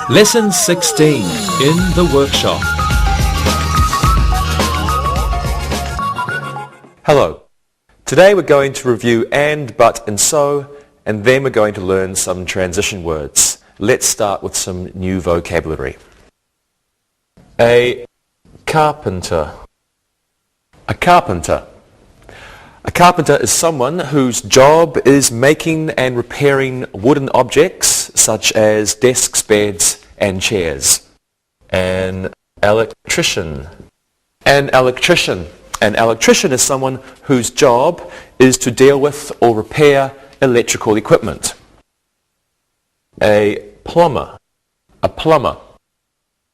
Lesson 16 in the workshop. Hello. Today we're going to review and, but and so, and then we're going to learn some transition words. Let's start with some new vocabulary. A carpenter. A carpenter. A carpenter is someone whose job is making and repairing wooden objects such as desks, beds and chairs. An electrician. An electrician. An electrician is someone whose job is to deal with or repair electrical equipment. A plumber. A plumber.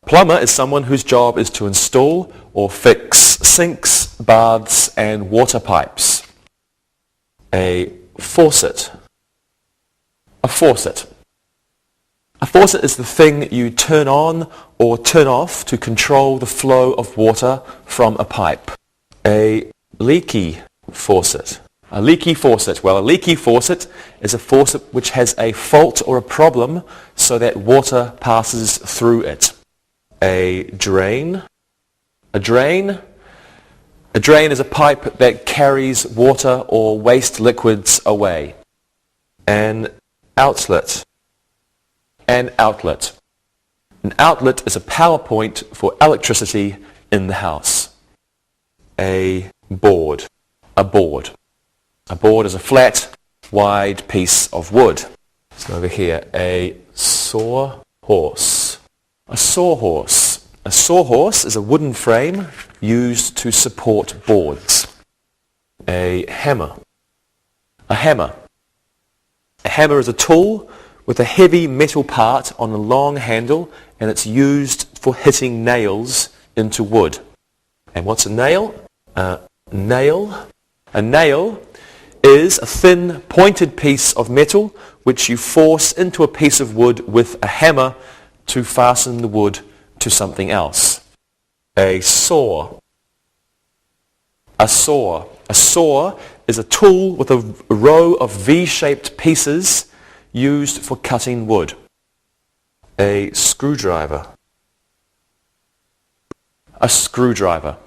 A plumber is someone whose job is to install or fix sinks, baths and water pipes. A faucet. A faucet. A faucet is the thing you turn on or turn off to control the flow of water from a pipe. A leaky faucet. A leaky faucet. Well, a leaky faucet is a faucet which has a fault or a problem so that water passes through it. A drain. A drain. A drain is a pipe that carries water or waste liquids away. An outlet. An outlet. An outlet is a power point for electricity in the house. A board. A board. A board is a flat, wide piece of wood. So over here, a sawhorse. A sawhorse. A sawhorse is a wooden frame used to support boards. A hammer. A hammer. A hammer is a tool with a heavy metal part on a long handle, and it's used for hitting nails into wood. And what's a nail? A nail is a thin, pointed piece of metal which you force into a piece of wood with a hammer to fasten the wood to something else. A saw. A saw. A saw is a tool with a row of V-shaped pieces used for cutting wood. A screwdriver. A screwdriver.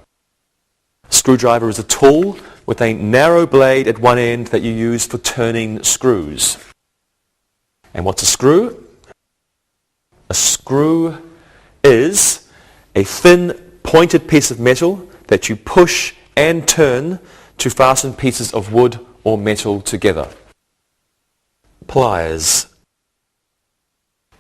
A screwdriver is a tool with a narrow blade at one end that you use for turning screws. And what's a screw? A screw is a thin, pointed piece of metal that you push and turn to fasten pieces of wood or metal together. Pliers.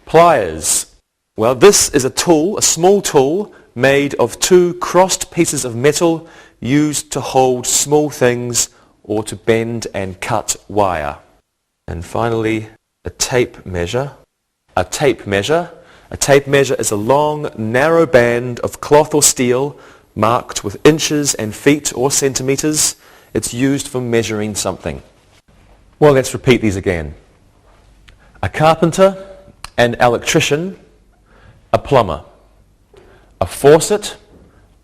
Pliers. Well, this is a tool, a small tool, made of two crossed pieces of metal used to hold small things or to bend and cut wire. And finally, a tape measure. A tape measure. A tape measure is a long, narrow band of cloth or steel marked with inches and feet or centimeters. It's used for measuring something. Well, let's repeat these again. A carpenter, an electrician, a plumber, a faucet,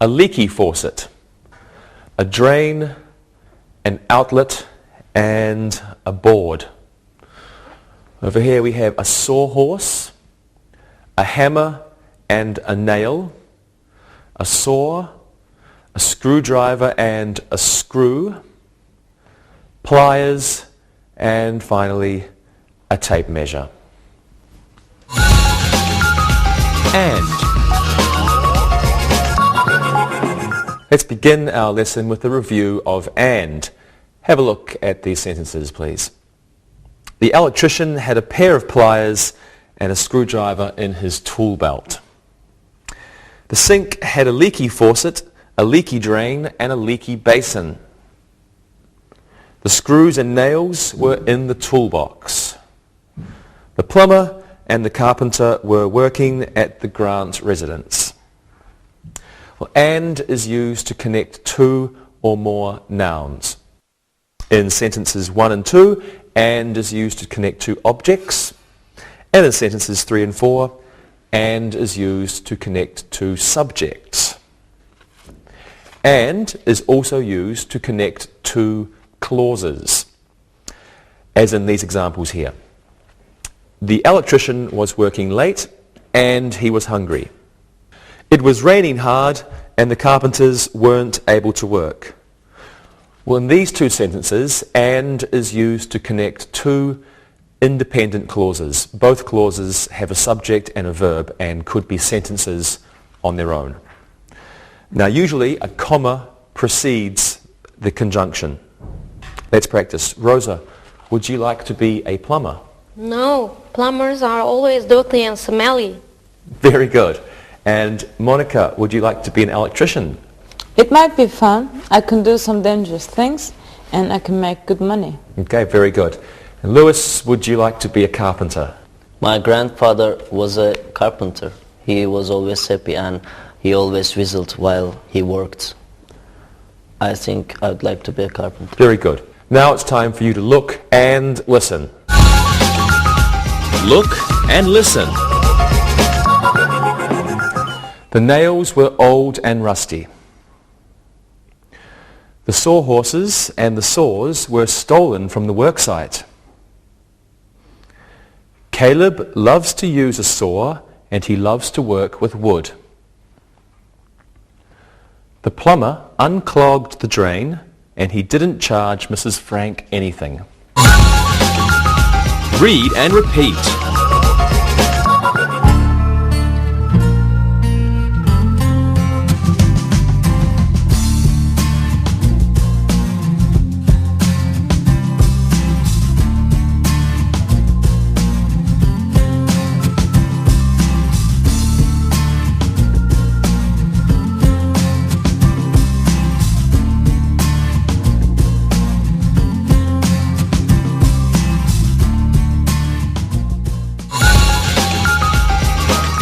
a leaky faucet, a drain, an outlet, and a board. Over here we have a sawhorse, a hammer and a nail, a saw, a screwdriver and a screw, pliers, and finally a tape measure. And let's begin our lesson with a review of and. Have a look at these sentences, please. The electrician had a pair of pliers and a screwdriver in his tool belt. The sink had a leaky faucet, a leaky drain, and a leaky basin. The screws and nails were in the toolbox. The plumber and the carpenter were working at the Grant residence. Well, and is used to connect two or more nouns. In sentences 1 and 2, and is used to connect two objects. And in sentences 3 and 4, and is used to connect two subjects. And is also used to connect two clauses, as in these examples here. The electrician was working late and he was hungry. It was raining hard and the carpenters weren't able to work. Well, in these two sentences, and is used to connect two independent clauses. Both clauses have a subject and a verb and could be sentences on their own. Now, usually a comma precedes the conjunction. Let's practice. Rosa, would you like to be a plumber? No, plumbers are always dirty and smelly. Very good. And Monica, would you like to be an electrician? It might be fun. I can do some dangerous things and I can make good money. Okay, very good. And Lewis, would you like to be a carpenter? My grandfather was a carpenter. He was always happy and he always whistled while he worked. I think I'd like to be a carpenter. Very good. Now it's time for you to look and listen. Look and listen. The nails were old and rusty. The sawhorses and the saws were stolen from the worksite. Caleb loves to use a saw and he loves to work with wood. The plumber unclogged the drain and he didn't charge Mrs. Frank anything. Read and repeat.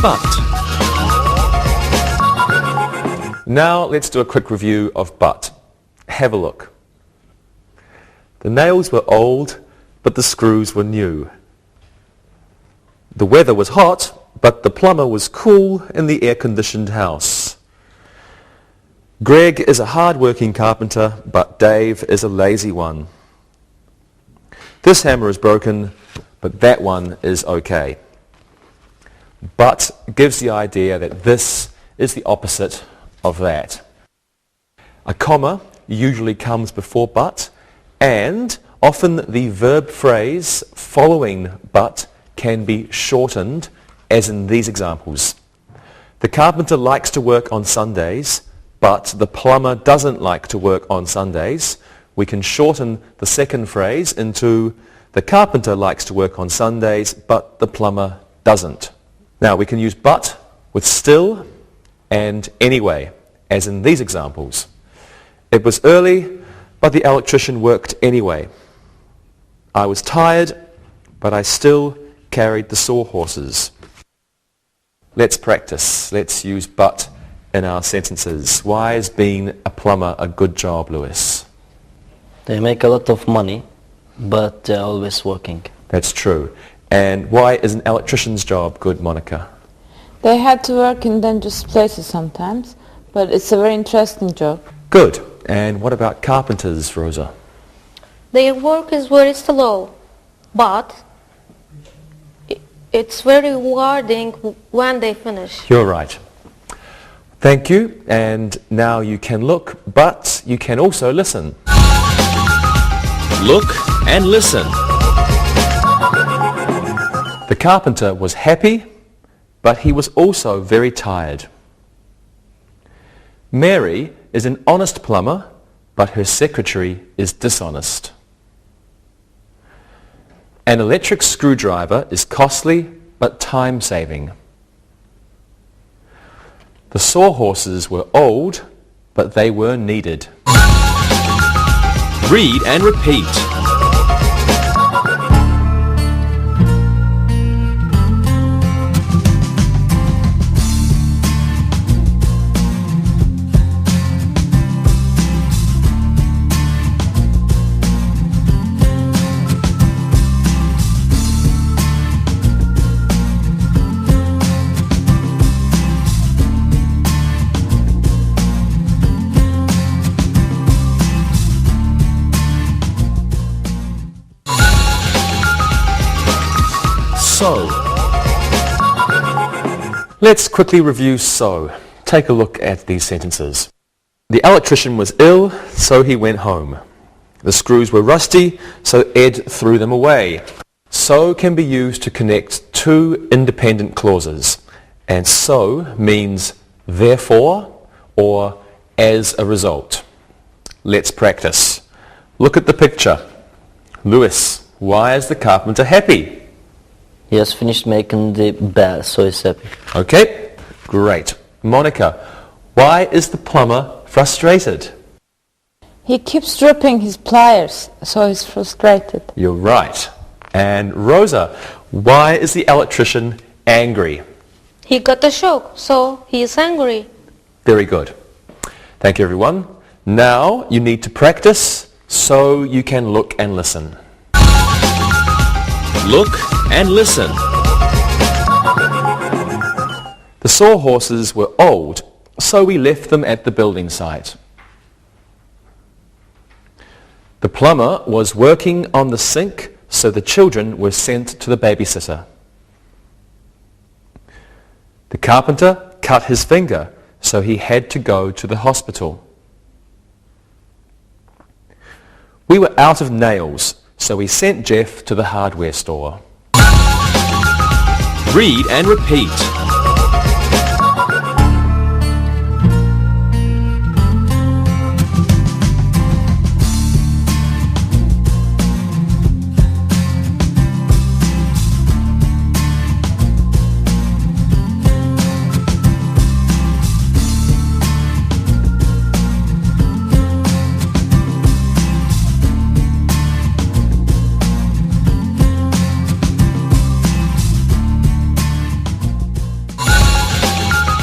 But. Now let's do a quick review of but. Have a look. The nails were old, but the screws were new. The weather was hot, but the plumber was cool in the air-conditioned house. Greg is a hard-working carpenter, but Dave is a lazy one. This hammer is broken, but that one is okay. But gives the idea that this is the opposite of that. A comma usually comes before but, and often the verb phrase following but can be shortened, as in these examples. The carpenter likes to work on Sundays, but the plumber doesn't like to work on Sundays. We can shorten the second phrase into the carpenter likes to work on Sundays, but the plumber doesn't. Now we can use but with still and anyway, as in these examples. It was early, but the electrician worked anyway. I was tired, but I still carried the sawhorses. Let's practice. Let's use but in our sentences. Why is being a plumber a good job, Lewis? They make a lot of money, but they're always working. That's true. And why is an electrician's job good, Monica? They had to work in dangerous places sometimes, but it's a very interesting job. Good. And what about carpenters, Rosa? Their work is very slow, but it's very rewarding when they finish. You're right. Thank you. And now you can look, but you can also listen. Look and listen. The carpenter was happy, but he was also very tired. Mary is an honest plumber, but her secretary is dishonest. An electric screwdriver is costly, but time-saving. The sawhorses were old, but they were needed. Read and repeat. So. Let's quickly review so. Take a look at these sentences. The electrician was ill, so he went home. The screws were rusty, so Ed threw them away. So can be used to connect two independent clauses. And so means therefore or as a result. Let's practice. Look at the picture. Lewis, why is the carpenter happy? He has finished making the bed, so he's happy. Okay, great. Monica, why is the plumber frustrated? He keeps dripping his pliers, so he's frustrated. You're right. And Rosa, why is the electrician angry? He got a shock, so he is angry. Very good. Thank you, everyone. Now you need to practice so you can look and listen. Look and listen. The sawhorses were old, so we left them at the building site. The plumber was working on the sink, so the children were sent to the babysitter. The carpenter cut his finger, so he had to go to the hospital. We were out of nails, so we sent Jeff to the hardware store. Read and repeat.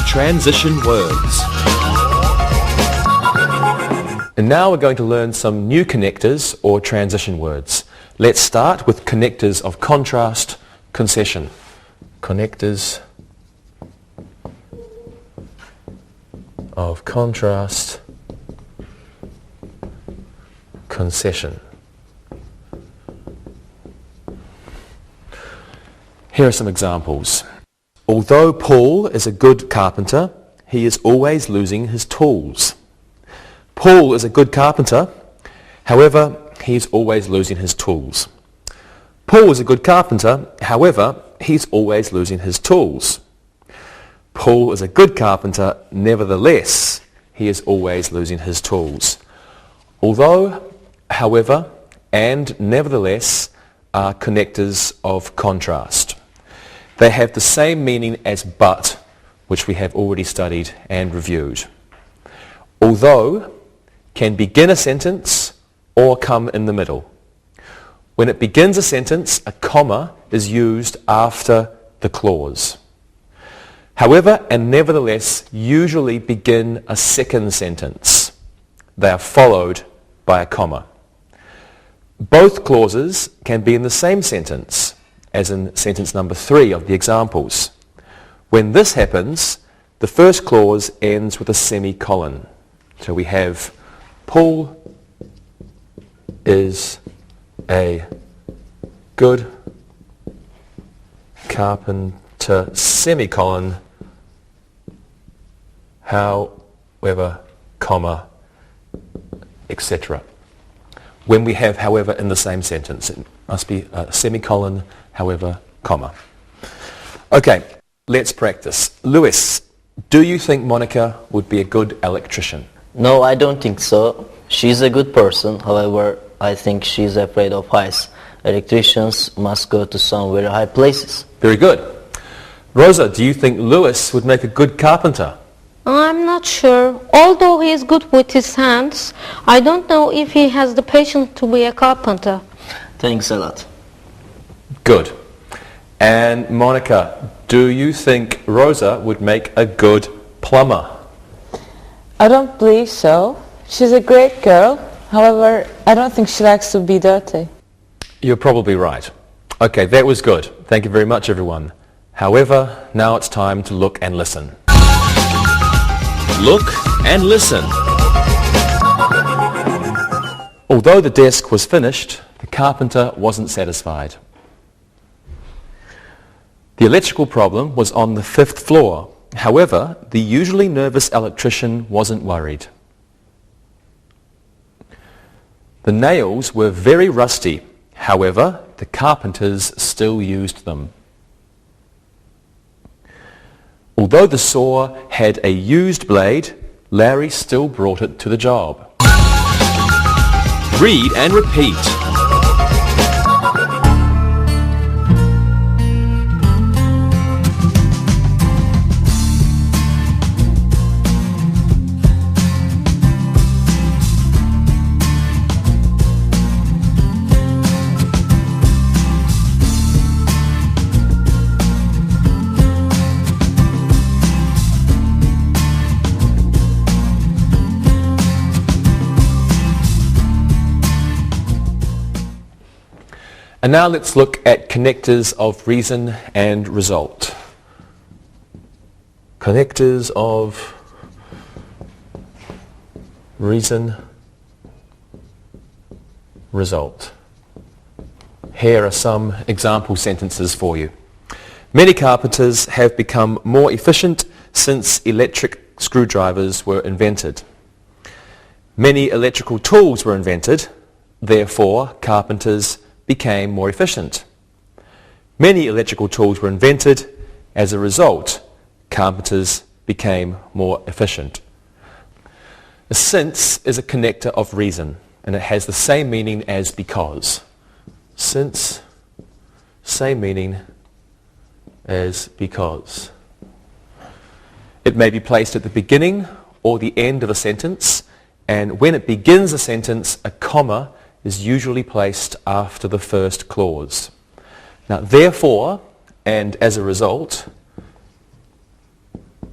Transition words. And now we're going to learn some new connectors or transition words. Let's start with connectors of contrast, concession. Connectors of contrast, concession. Here are some examples. Although Paul is a good carpenter, he is always losing his tools. Paul is a good carpenter, however, he is always losing his tools. Paul is a good carpenter, however, he's always losing his tools. Paul is a good carpenter, nevertheless, he is always losing his tools. Although, however, and nevertheless are connectors of contrast. They have the same meaning as but, which we have already studied and reviewed. Although can begin a sentence or come in the middle. When it begins a sentence, a comma is used after the clause. However and nevertheless usually begin a second sentence. They are followed by a comma. Both clauses can be in the same sentence, as in sentence number 3 of the examples. When this happens, the first clause ends with a semicolon. So we have Paul is a good carpenter, semicolon, however, comma, etc. When we have however in the same sentence, it must be a semicolon, however, comma. Okay, let's practice. Lewis, do you think Monica would be a good electrician? No, I don't think so. She's a good person, however, I think she's afraid of heights. Electricians must go to some very high places. Very good. Rosa, do you think Lewis would make a good carpenter? I'm not sure. Although he is good with his hands, I don't know if he has the patience to be a carpenter. Thanks a lot. Good. And Monica, do you think Rosa would make a good plumber? I don't believe so. She's a great girl. However, I don't think she likes to be dirty. You're probably right. Okay, that was good. Thank you very much, everyone. However, now it's time to look and listen. Look and listen. Although the desk was finished, the carpenter wasn't satisfied. The electrical problem was on the 5th floor. However, the usually nervous electrician wasn't worried. The nails were very rusty. However, the carpenters still used them. Although the saw had a used blade, Larry still brought it to the job. Read and repeat. And now let's look at connectors of reason and result. Connectors of reason, result. Here are some example sentences for you. Many carpenters have become more efficient since electric screwdrivers were invented. Many electrical tools were invented, therefore carpenters became more efficient. Many electrical tools were invented. As a result, carpenters became more efficient. Since is a connector of reason, and it has the same meaning as because. Since, same meaning as because. It may be placed at the beginning or the end of a sentence, and when it begins a sentence, a comma is usually placed after the first clause. Now, therefore, and as a result,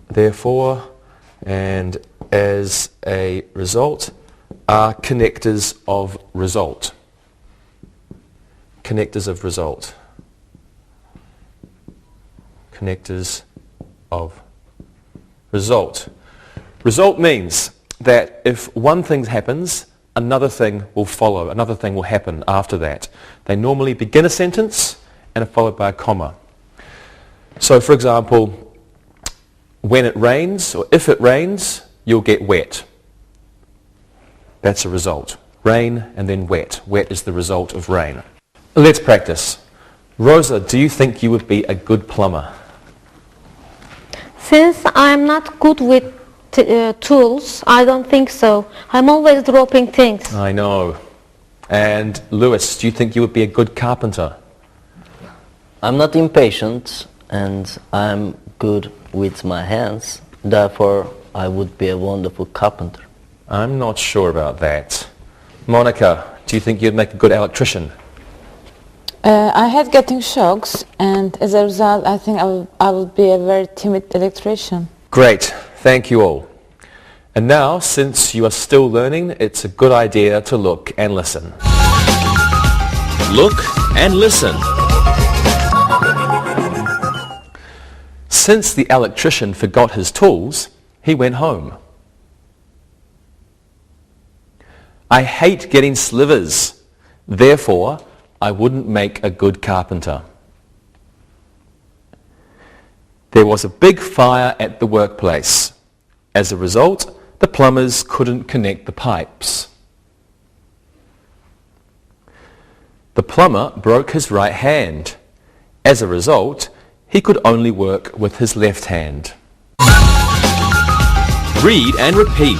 therefore, and as a result, are connectors of result. Connectors of result. Connectors of result. Result means that if one thing happens, another thing will follow, another thing will happen after that. They normally begin a sentence and are followed by a comma. So for example, when it rains, or if it rains, you'll get wet. That's a result. Rain and then wet. Wet is the result of rain. Let's practice. Rosa, do you think you would be a good plumber? Since I'm not good with tools, I don't think so. I'm always dropping things. I know. And Lewis, do you think you would be a good carpenter? I'm not impatient and I'm good with my hands. Therefore, I would be a wonderful carpenter. I'm not sure about that. Monica, do you think you'd make a good electrician? I hate getting shocks, and as a result, I think I will be a very timid electrician. Great. Thank you all. And now, since you are still learning, it's a good idea to look and listen. Look and listen. Since the electrician forgot his tools, he went home. I hate getting slivers. Therefore, I wouldn't make a good carpenter. There was a big fire at the workplace. As a result, the plumbers couldn't connect the pipes. The plumber broke his right hand. As a result, he could only work with his left hand. Read and repeat.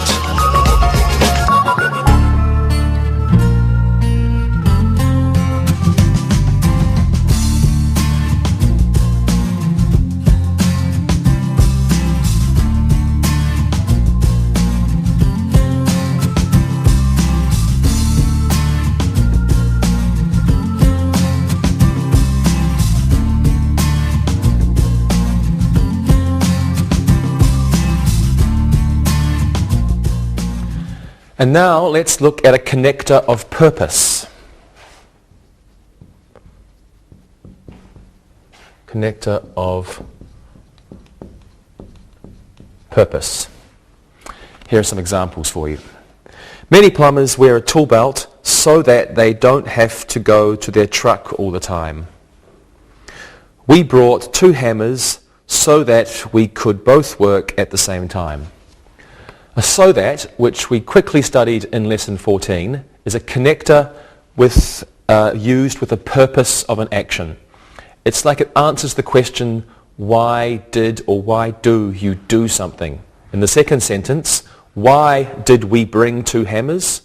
And now let's look at a connector of purpose. Connector of purpose. Here are some examples for you. Many plumbers wear a tool belt so that they don't have to go to their truck all the time. We brought 2 hammers so that we could both work at the same time. A so that, which we quickly studied in lesson 14, is a connector used with the purpose of an action. It's like it answers the question, why did or why do you do something? In the second sentence, why did we bring 2 hammers?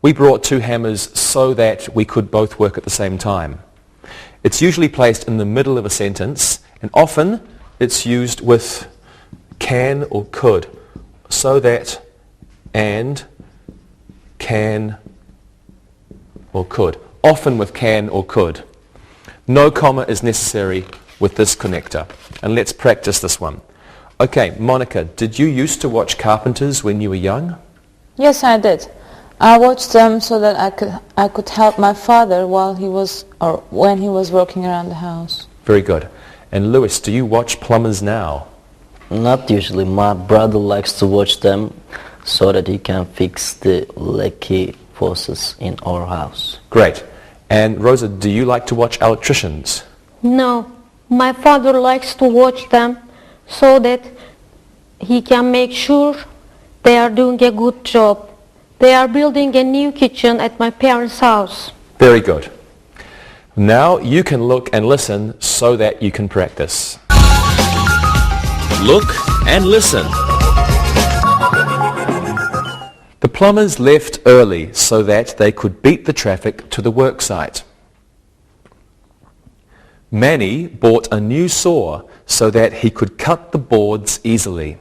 We brought 2 hammers so that we could both work at the same time. It's usually placed in the middle of a sentence, and often it's used with can or could. So that, and, can or could. Often with can or could. No comma is necessary with this connector. And let's practice this one. Okay, Monica, did you used to watch Carpenters when you were young? Yes, I did. I watched them so that I could help my father when he was working around the house. Very good. And Lewis, do you watch Plumbers now? Not usually. My brother likes to watch them so that he can fix the leaky faucets in our house. Great. And Rosa, do you like to watch Electricians? No, my father likes to watch them so that he can make sure they are doing a good job. They are building a new kitchen at my parents' house. Very good. Now you can look and listen so that you can practice. Look and listen. The plumbers left early so that they could beat the traffic to the work site. Manny bought a new saw so that he could cut the boards easily.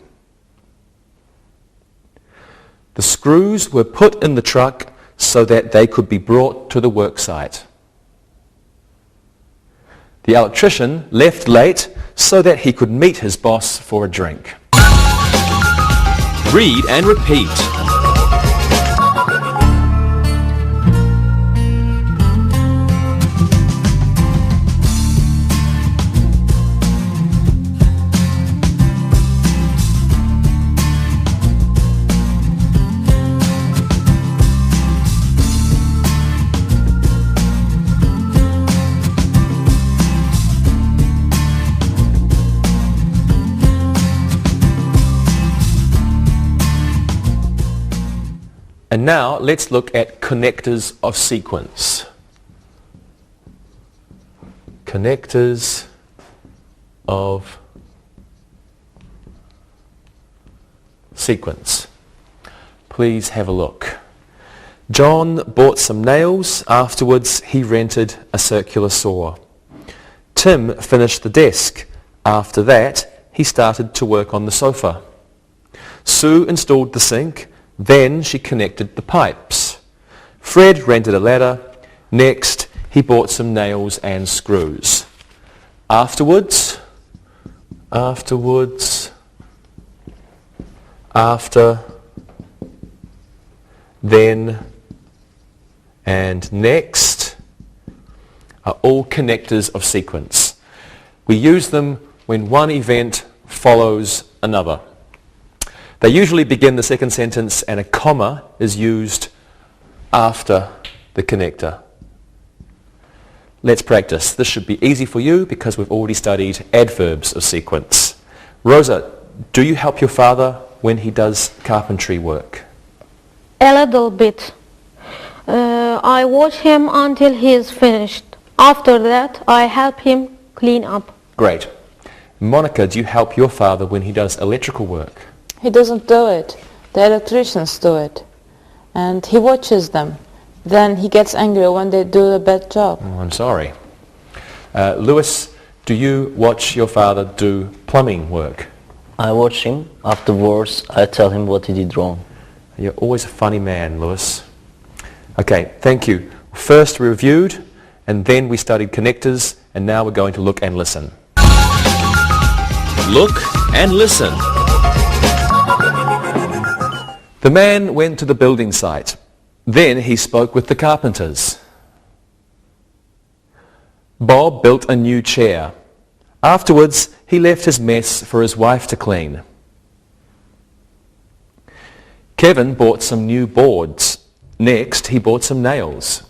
The screws were put in the truck so that they could be brought to the work site. The electrician left late so that he could meet his boss for a drink. Read and repeat. And now let's look at connectors of sequence. Connectors of sequence. Please have a look. John bought some nails. Afterwards, he rented a circular saw. Tim finished the desk. After that, he started to work on the sofa. Sue installed the sink. Then she connected the pipes. Fred rented a ladder. Next, he bought some nails and screws. Afterwards, after, then, and next are all connectors of sequence. We use them when one event follows another. They usually begin the second sentence and a comma is used after the connector. Let's practice. This should be easy for you because we've already studied adverbs of sequence. Rosa, do you help your father when he does carpentry work? A little bit. I watch him until he is finished. After that, I help him clean up. Great. Monica, do you help your father when he does electrical work? He doesn't do it. The electricians do it. And he watches them. Then he gets angry when they do a bad job. Oh, I'm sorry. Lewis, do you watch your father do plumbing work? I watch him. Afterwards, I tell him what he did wrong. You're always a funny man, Lewis. Okay, thank you. First we reviewed, and then we studied connectors, and now we're going to look and listen. Look and listen. The man went to the building site. Then he spoke with the carpenters. Bob built a new chair. Afterwards, he left his mess for his wife to clean. Kevin bought some new boards. Next, he bought some nails.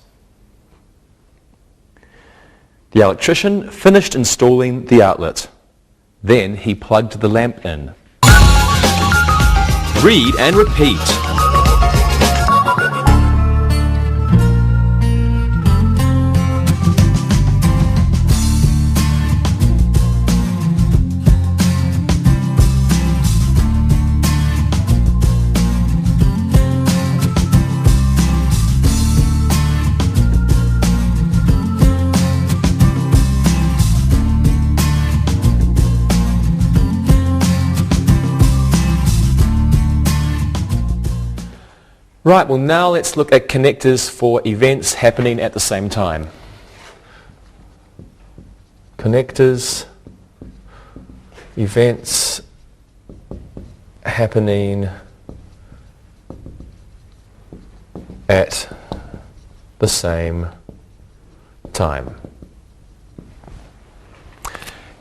The electrician finished installing the outlet. Then he plugged the lamp in. Read and repeat. Right, well now let's look at connectors for events happening at the same time. Connectors, events happening at the same time.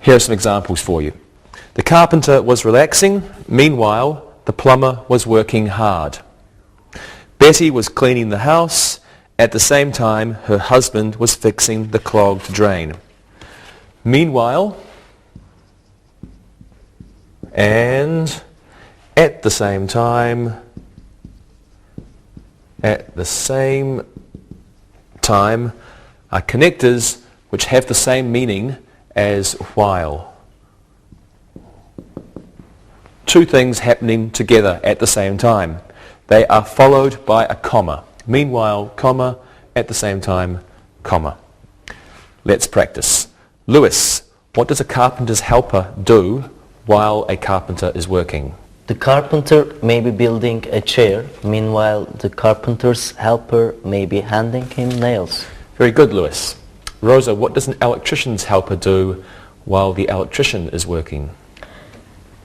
Here are some examples for you. The carpenter was relaxing, meanwhile the plumber was working hard. Betty was cleaning the house. At the same time, her husband was fixing the clogged drain. Meanwhile, and at the same time, are connectors which have the same meaning as while. Two things happening together at the same time. They are followed by a comma. Meanwhile, comma, at the same time, comma. Let's practice. Lewis, what does a carpenter's helper do while a carpenter is working? The carpenter may be building a chair, meanwhile the carpenter's helper may be handing him nails. Very good, Lewis. Rosa, what does an electrician's helper do while the electrician is working?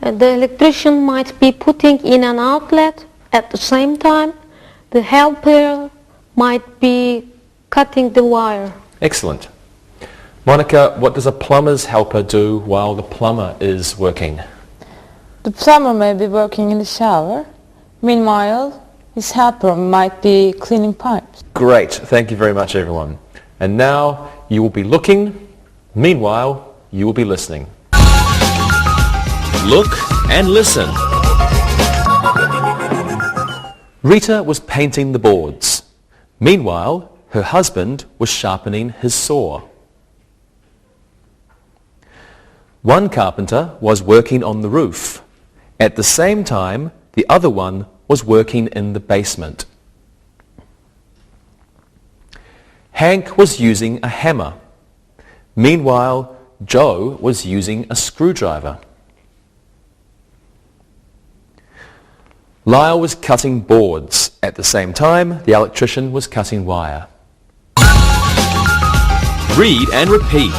The electrician might be putting in an outlet. At the same time, the helper might be cutting the wire. Excellent. Monica, what does a plumber's helper do while the plumber is working? The plumber may be working in the shower. Meanwhile, his helper might be cleaning pipes. Great. Thank you very much, everyone. And now you will be looking. Meanwhile, you will be listening. Look and listen. Rita was painting the boards. Meanwhile, her husband was sharpening his saw. One carpenter was working on the roof. At the same time, the other one was working in the basement. Hank was using a hammer. Meanwhile, Joe was using a screwdriver. Lyle was cutting boards. At the same time, the electrician was cutting wire. Read and repeat.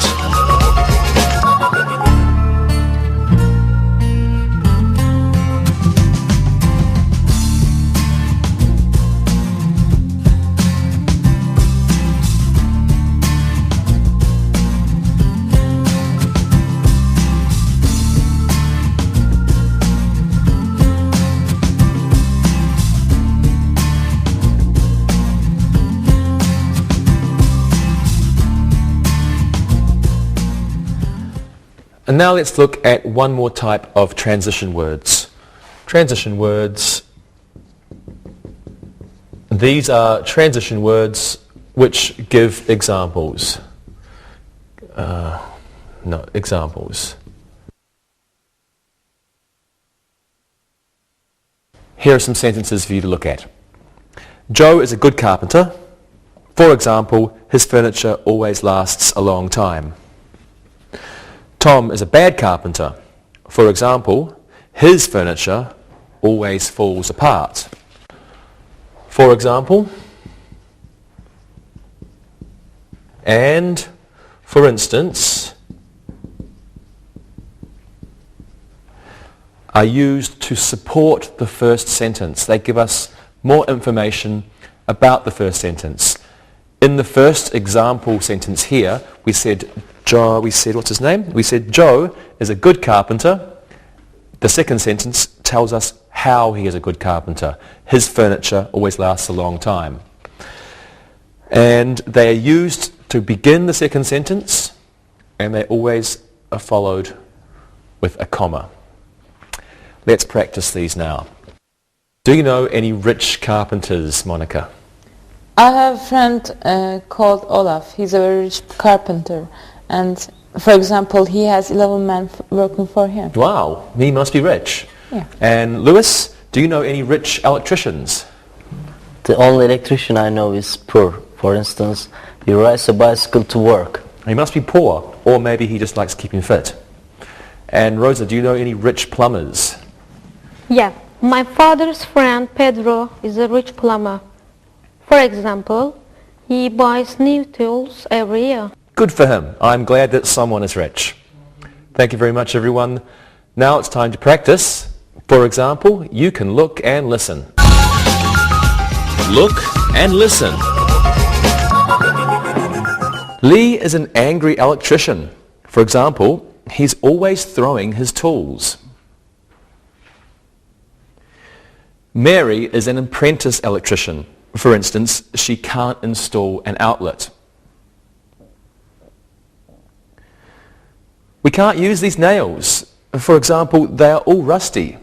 And now let's look at one more type of transition words. Transition words. These are transition words which give examples. Examples. Here are some sentences for you to look at. Joe is a good carpenter. For example, his furniture always lasts a long time. Tom is a bad carpenter. For example, his furniture always falls apart. For example, and for instance, are used to support the first sentence. They give us more information about the first sentence. In the first example sentence here, we said Joe is a good carpenter. The second sentence tells us how he is a good carpenter. His furniture always lasts a long time. And they are used to begin the second sentence and they always are followed with a comma. Let's practice these now. Do you know any rich carpenters, Monica? I have a friend called Olaf. He's a very rich carpenter. And, for example, he has 11 men working for him. Wow, he must be rich. Yeah. And Lewis, do you know any rich electricians? The only electrician I know is poor. For instance, he rides a bicycle to work. He must be poor, or maybe he just likes keeping fit. And Rosa, do you know any rich plumbers? Yeah, my father's friend Pedro is a rich plumber. For example, he buys new tools every year. Good for him. I'm glad that someone is rich. Thank you very much, everyone. Now it's time to practice. For example, you can look and listen. Look and listen. Lee is an angry electrician. For example, he's always throwing his tools. Mary is an apprentice electrician. For instance, she can't install an outlet. We can't use these nails. For example, they are all rusty.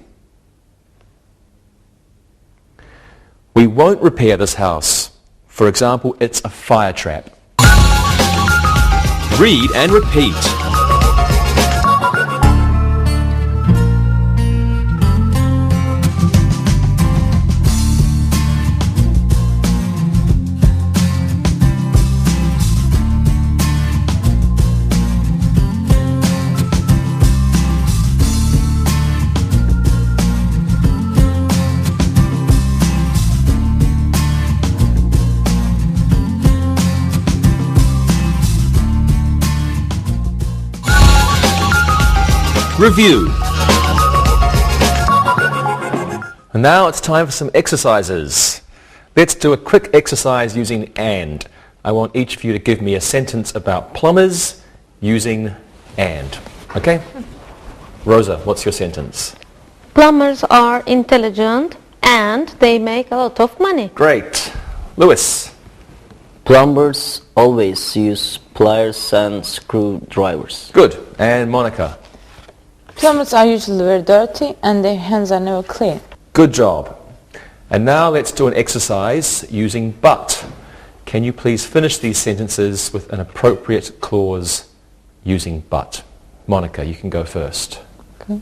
We won't repair this house. For example, it's a fire trap. Read and repeat. Review. And now it's time for some exercises. Let's do a quick exercise using and. I want each of you to give me a sentence about plumbers using and. Okay? Rosa, what's your sentence? Plumbers are intelligent and they make a lot of money. Great. Lewis? Plumbers always use pliers and screwdrivers. Good. And Monica? Plumbers are usually very dirty and their hands are never clean. Good job. And now let's do an exercise using but. Can you please finish these sentences with an appropriate clause using but? Monica, you can go first. Okay.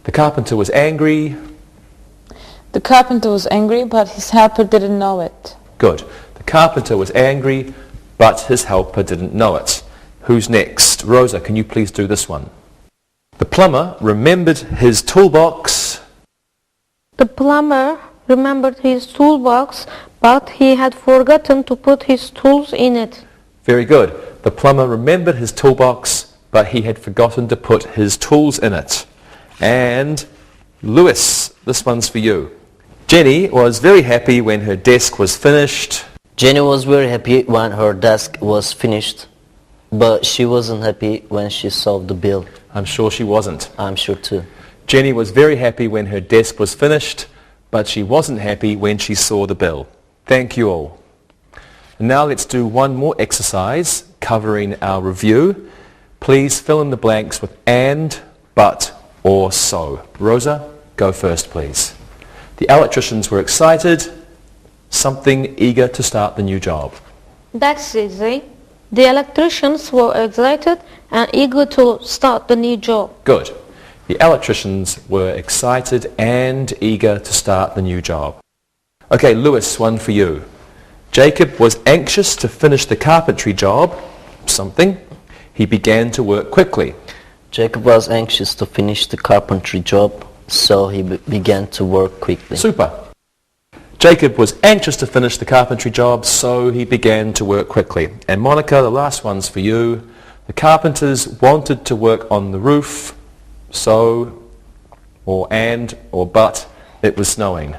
The carpenter was angry. The carpenter was angry, but his helper didn't know it. Good. The carpenter was angry, but his helper didn't know it. Who's next? Rosa, can you please do this one? The plumber remembered his toolbox. The plumber remembered his toolbox, but he had forgotten to put his tools in it. Very good. The plumber remembered his toolbox, but he had forgotten to put his tools in it. And Lewis, this one's for you. Jenny was very happy when her desk was finished. Jenny was very happy when her desk was finished, but she wasn't happy when she saw the bill. I'm sure she wasn't. I'm sure too. Jenny was very happy when her desk was finished, but she wasn't happy when she saw the bill. Thank you all. And now let's do one more exercise covering our review. Please fill in the blanks with and, but, or so. Rosa, go first, please. The electricians were excited, something eager to start the new job. That's easy. The electricians were excited and eager to start the new job. Good. The electricians were excited and eager to start the new job. Okay, Lewis, one for you. Jacob was anxious to finish the carpentry job, something. He began to work quickly. Jacob was anxious to finish the carpentry job, so he began to work quickly. Super. Jacob was anxious to finish the carpentry job, so he began to work quickly. And Monica, the last one's for you. The carpenters wanted to work on the roof, so, or and, or but, it was snowing.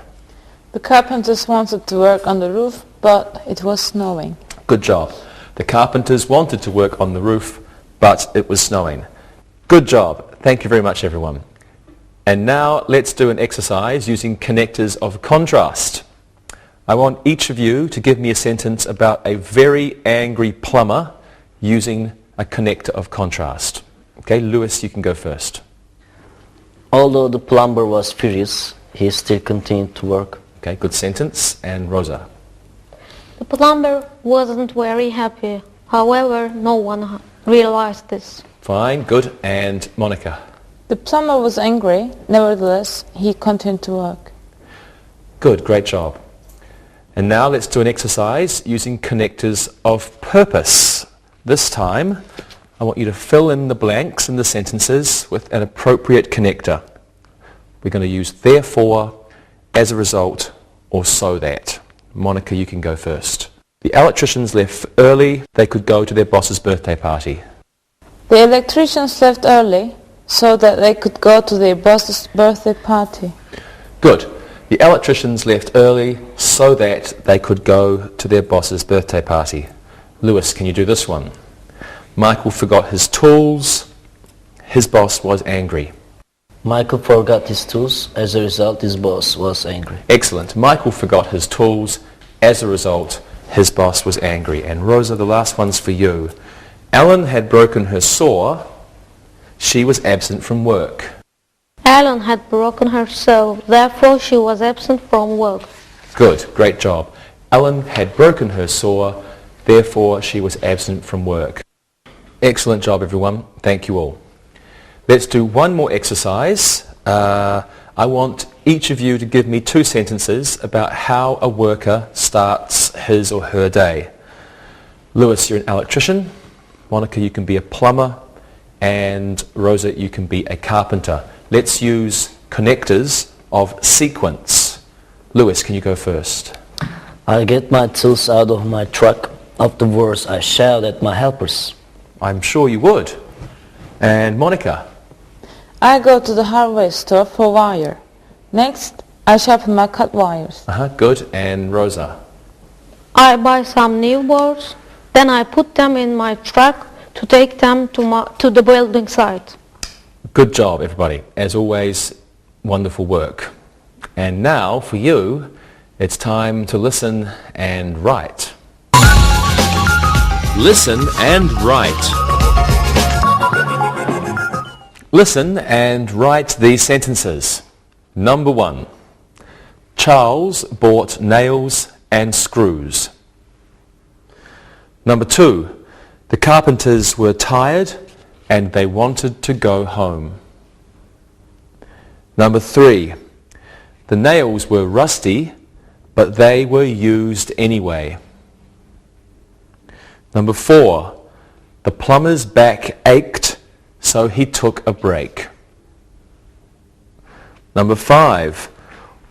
The carpenters wanted to work on the roof, but it was snowing. Good job. The carpenters wanted to work on the roof, but it was snowing. Good job. Thank you very much, everyone. And now let's do an exercise using connectors of contrast. I want each of you to give me a sentence about a very angry plumber using a a connector of contrast. Okay, Lewis, you can go first. Although the plumber was furious, he still continued to work. Okay, good sentence. And Rosa. The plumber wasn't very happy. However, no one realized this. Fine, good. And Monica. The plumber was angry. Nevertheless, he continued to work. Good, great job. And now let's do an exercise using connectors of purpose. This time, I want you to fill in the blanks in the sentences with an appropriate connector. We're going to use therefore, as a result, or so that. Monica, you can go first. The electricians left early. They could go to their boss's birthday party. The electricians left early so that they could go to their boss's birthday party. Good. The electricians left early so that they could go to their boss's birthday party. Lewis, can you do this one? Michael forgot his tools. His boss was angry. Michael forgot his tools. As a result, his boss was angry. Excellent. Michael forgot his tools. As a result, his boss was angry. And Rosa, the last one's for you. Ellen had broken her saw. She was absent from work. Ellen had broken her saw, therefore she was absent from work. Good, great job. Ellen had broken her saw, therefore she was absent from work. Excellent job, everyone. Thank you all. Let's do one more exercise. I want each of you to give me 2 sentences about how a worker starts his or her day. Lewis, you're an electrician. Monica, you can be a plumber. And Rosa, you can be a carpenter. Let's use connectors of sequence. Lewis, can you go first? I get my tools out of my truck. Afterwards, I shout at my helpers. I'm sure you would. And Monica? I go to the hardware store for wire. Next, I sharpen my cut wires. Good. And Rosa? I buy some new boards, then I put them in my truck to take them to the building site. Good job, everybody. As always, wonderful work. And now, for you, it's time to listen and write. Listen and write. Listen and write these sentences. Number 1. Charles bought nails and screws. Number 2. The carpenters were tired and they wanted to go home. Number 3. The nails were rusty, but they were used anyway. Number 4. The plumber's back ached, so he took a break. Number 5.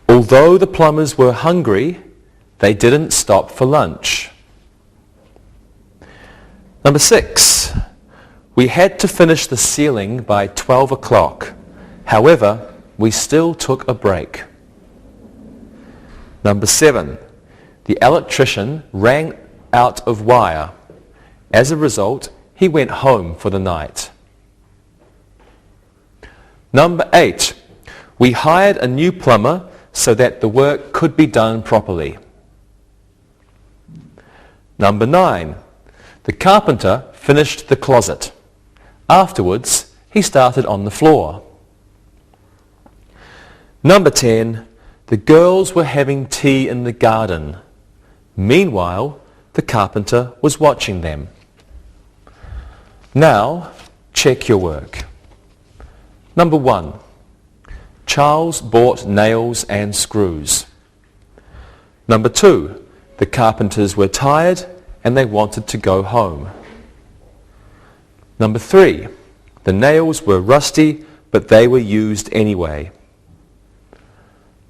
Although the plumbers were hungry, they didn't stop for lunch. Number 6. We had to finish the ceiling by 12 o'clock. However, we still took a break. Number 7. The electrician ran out of wire. As a result, he went home for the night. Number 8. We hired a new plumber so that the work could be done properly. Number 9. The carpenter finished the closet. Afterwards, he started on the floor. Number 10. The girls were having tea in the garden. Meanwhile, the carpenter was watching them. Now, check your work. Number 1. Charles bought nails and screws. Number 2. The carpenters were tired and they wanted to go home. Number 3. The nails were rusty, but they were used anyway.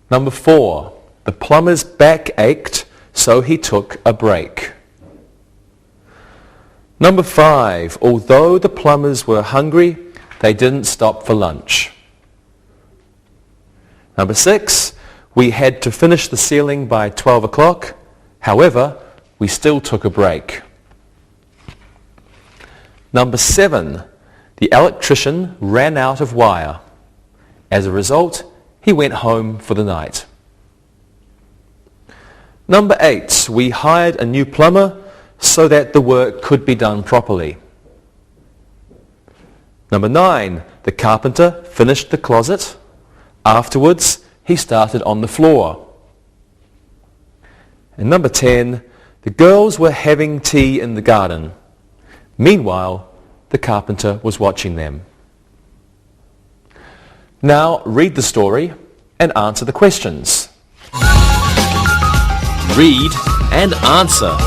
Number 4. The plumber's back ached, so he took a break. Number 5. Although the plumbers were hungry, they didn't stop for lunch. Number 6. We had to finish the ceiling by 12 o'clock. However, we still took a break. Number 7. The electrician ran out of wire. As a result, he went home for the night. Number 8. We hired a new plumber so that the work could be done properly. Number 9, the carpenter finished the closet. Afterwards, he started on the floor. And number 10, the girls were having tea in the garden. Meanwhile, the carpenter was watching them. Now read the story and answer the questions. Read and answer.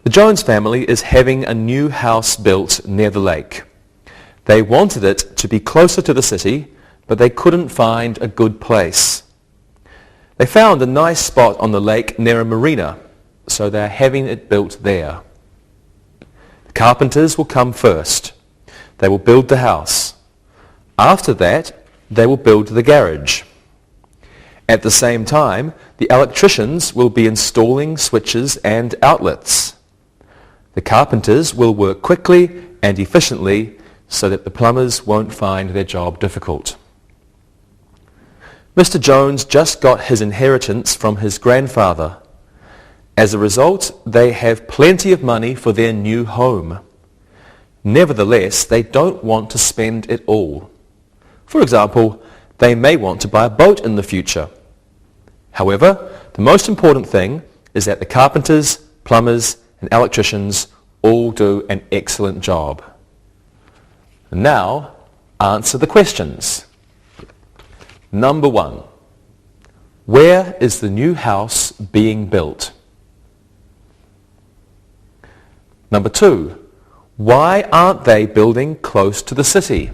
The Jones family is having a new house built near the lake. They wanted it to be closer to the city, but they couldn't find a good place. They found a nice spot on the lake near a marina, so they're having it built there. The carpenters will come first. They will build the house. After that, they will build the garage. At the same time, the electricians will be installing switches and outlets. The carpenters will work quickly and efficiently so that the plumbers won't find their job difficult. Mr. Jones just got his inheritance from his grandfather. As a result, they have plenty of money for their new home. Nevertheless, they don't want to spend it all. For example, they may want to buy a boat in the future. However, the most important thing is that the carpenters, plumbers, and electricians all do an excellent job. Now, answer the questions. Number 1. Where is the new house being built? Number 2. Why aren't they building close to the city?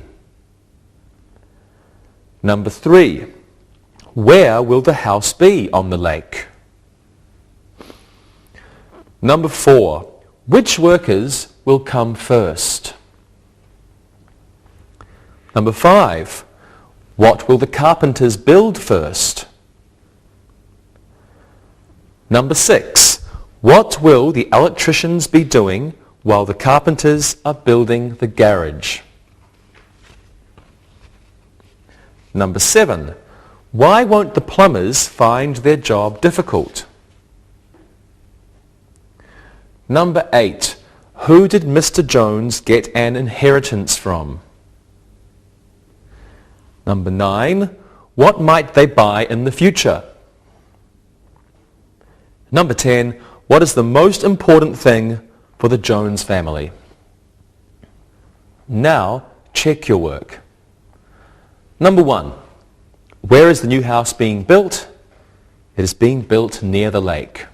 Number 3. Where will the house be on the lake? Number 4. Which workers will come first? Number 5. What will the carpenters build first? Number 6. What will the electricians be doing while the carpenters are building the garage? Number 7. Why won't the plumbers find their job difficult? Number 8. Who did Mr. Jones get an inheritance from? Number 9. What might they buy in the future? Number 10. What is the most important thing for the Jones family? Now, check your work. Number 1. Where is the new house being built? It is being built near the lake.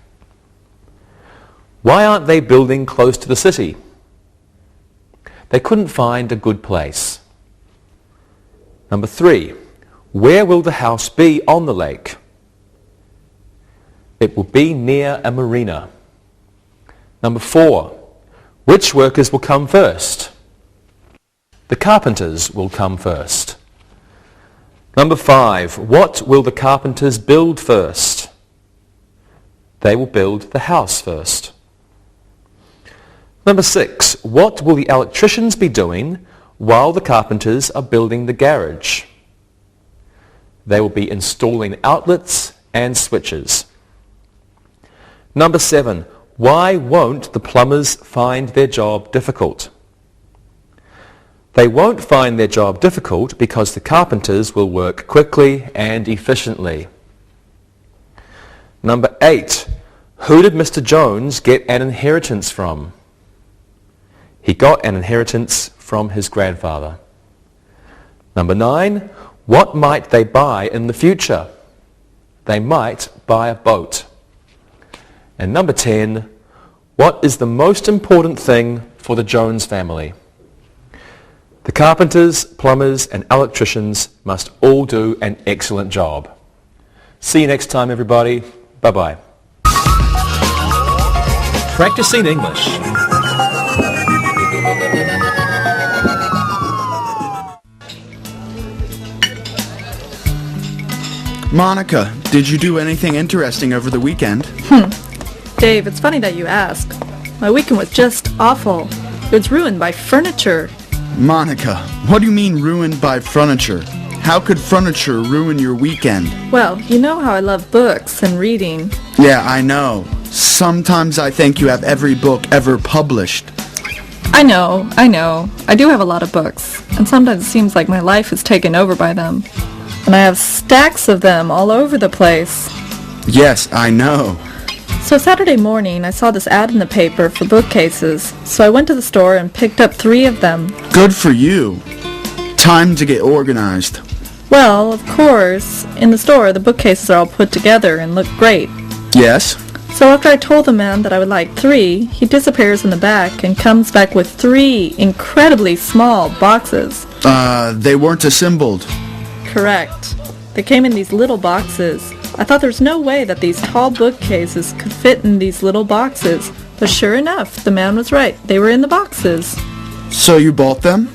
Why aren't they building close to the city? They couldn't find a good place. Number 3. Where will the house be on the lake? It will be near a marina. Number 4. Which workers will come first? The carpenters will come first. Number 5. What will the carpenters build first? They will build the house first. Number 6. What will the electricians be doing while the carpenters are building the garage? They will be installing outlets and switches. Number 7. Why won't the plumbers find their job difficult? They won't find their job difficult because the carpenters will work quickly and efficiently. Number 8. Who did Mr. Jones get an inheritance from? He got an inheritance from his grandfather. Number 9. What might they buy in the future? They might buy a boat. And number 10. What is the most important thing for the Jones family? The carpenters, plumbers, and electricians must all do an excellent job. See you next time, everybody. Bye-bye. Practicing English. Monica, did you do anything interesting over the weekend? Dave, it's funny that you ask. My weekend was just awful. It was ruined by furniture. Monica, what do you mean ruined by furniture? How could furniture ruin your weekend? Well, you know how I love books and reading. Yeah, I know. Sometimes I think you have every book ever published. I know. I do have a lot of books, and sometimes it seems like my life is taken over by them. And I have stacks of them all over the place. Yes, I know. So Saturday morning, I saw this ad in the paper for bookcases, so I went to the store and picked up 3 of them. Good for you. Time to get organized. Well, of course, in the store, the bookcases are all put together and look great. Yes? So after I told the man that I would like 3, he disappears in the back and comes back with 3 incredibly small boxes. They weren't assembled. Correct. They came in these little boxes. I thought there was no way that these tall bookcases could fit in these little boxes. But sure enough, the man was right. They were in the boxes. So you bought them?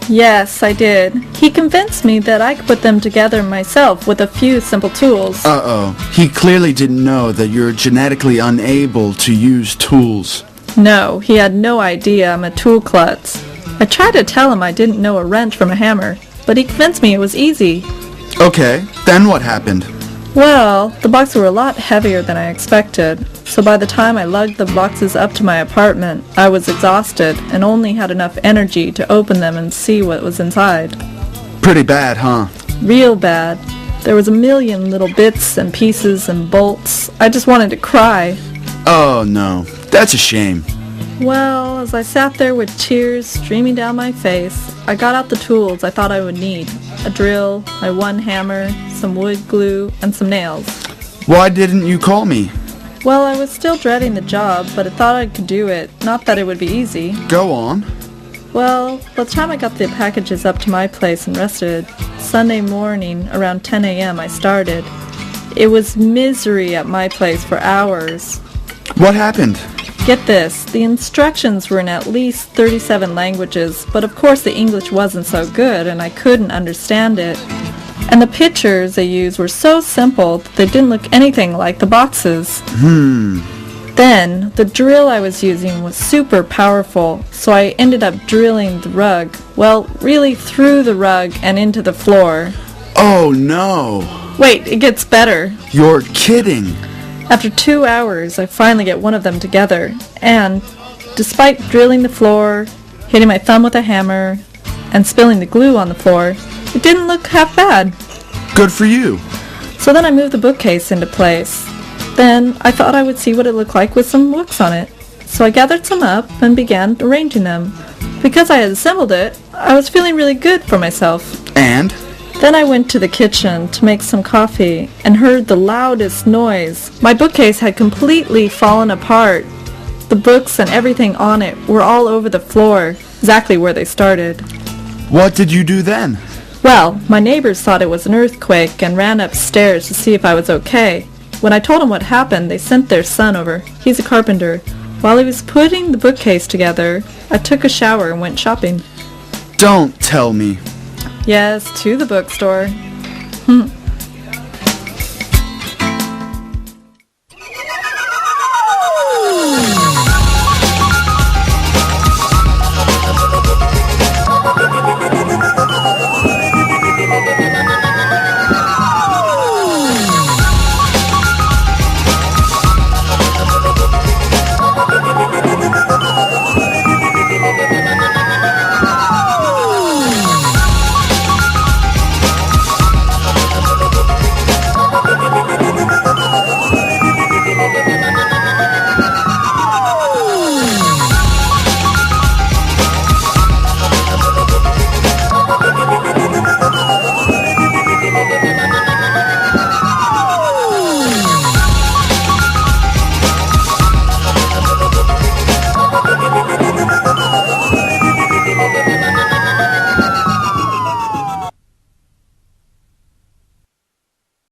Yes, I did. He convinced me that I could put them together myself with a few simple tools. Uh-oh. He clearly didn't know that you're genetically unable to use tools. No, he had no idea I'm a tool klutz. I tried to tell him I didn't know a wrench from a hammer, but he convinced me it was easy. Okay, then what happened? Well, the boxes were a lot heavier than I expected, so by the time I lugged the boxes up to my apartment, I was exhausted and only had enough energy to open them and see what was inside. Pretty bad, huh? Real bad. There was a million little bits and pieces and bolts. I just wanted to cry. Oh no, that's a shame. Well, as I sat there with tears streaming down my face, I got out the tools I thought I would need. A drill, my one hammer, some wood glue, and some nails. Why didn't you call me? Well, I was still dreading the job, but I thought I could do it. Not that it would be easy. Go on. Well, by the time I got the packages up to my place and rested, Sunday morning around 10 a.m. I started. It was misery at my place for hours. What happened? Get this, the instructions were in at least 37 languages, but of course the English wasn't so good and I couldn't understand it. And the pictures they used were so simple that they didn't look anything like the boxes. Then, the drill I was using was super powerful, so I ended up drilling the rug. Well, really through the rug and into the floor. Oh no! Wait, it gets better. You're kidding! After 2 hours, I finally get one of them together, and despite drilling the floor, hitting my thumb with a hammer, and spilling the glue on the floor, it didn't look half bad. Good for you! So then I moved the bookcase into place. Then I thought I would see what it looked like with some books on it. So I gathered some up and began arranging them. Because I had assembled it, I was feeling really good for myself. And? Then I went to the kitchen to make some coffee and heard the loudest noise. My bookcase had completely fallen apart. The books and everything on it were all over the floor, exactly where they started. What did you do then? Well, my neighbors thought it was an earthquake and ran upstairs to see if I was okay. When I told them what happened, they sent their son over. He's a carpenter. While he was putting the bookcase together, I took a shower and went shopping. Don't tell me. Yes, to the bookstore.